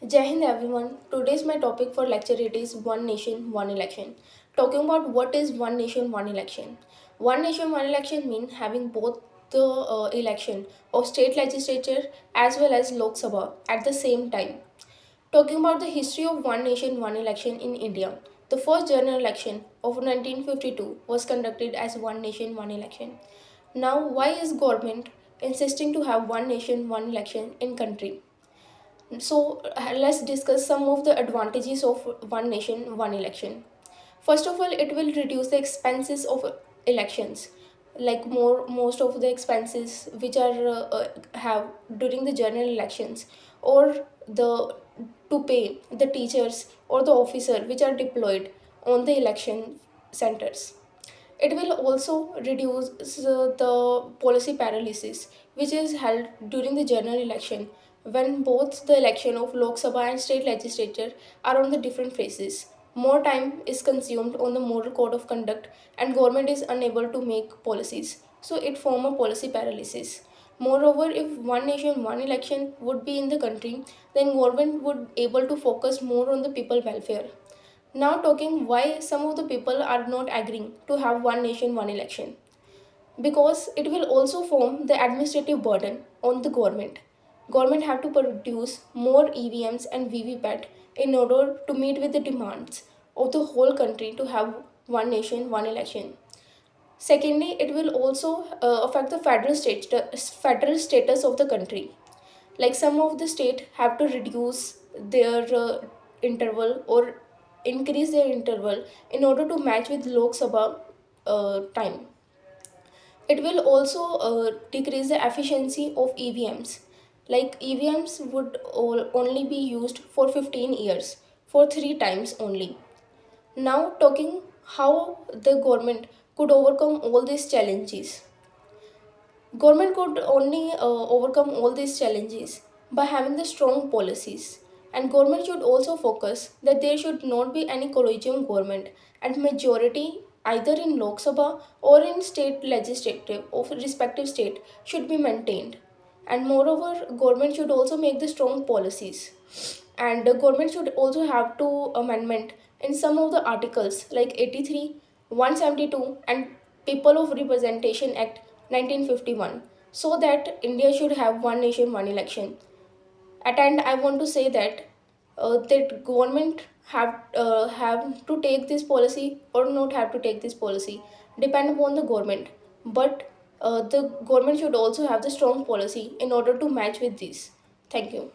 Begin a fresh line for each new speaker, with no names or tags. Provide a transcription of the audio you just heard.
Jai Hind everyone. Today's my topic for lecture it is One Nation, One Election. Talking about what is One Nation, One Election. One Nation, One Election means having both the election of state legislature as well as Lok Sabha at the same time. Talking about the history of One Nation, One Election in India. The first general election of 1952 was conducted as One Nation, One Election. Now, why is government insisting to have One Nation, One Election in country? Let's discuss some of the advantages of one nation, one election. First of all, it will reduce the expenses of elections, like most of the expenses which are have during the general elections, or the to pay the teachers or the officer which are deployed on the election centers. It will also reduce the policy paralysis which is held during the general election when both the election of Lok Sabha and state legislature are on the different phases. More time is consumed on the moral code of conduct and government is unable to make policies. So it form a policy paralysis. Moreover, if one nation, one election would be in the country, then government would able to focus more on the people welfare. Now talking why some of the people are not agreeing to have one nation, one election. Because it will also form the administrative burden on the government. Government have to produce more EVMs and VVPAT in order to meet with the demands of the whole country to have one nation, one election. Secondly, it will also affect the federal status of the country. Like some of the state have to reduce their interval or increase their interval in order to match with Lok Sabha time. It will also decrease the efficiency of EVMs. Like EVMs would only be used for 15 years for 3 times only. Now talking how the government could overcome all these challenges. Government could only overcome all these challenges by having the strong policies. And government should also focus that there should not be any collegium government and majority either in Lok Sabha or in state legislative of respective state should be maintained. And moreover, government should also make the strong policies. And the government should also have to amendment in some of the articles like 83, 172 and People of Representation Act 1951 so that India should have one nation, one election. At end, I want to say that government have to take this policy or not have to take this policy depend upon the government. But the government should also have the strong policy in order to match with this. Thank you.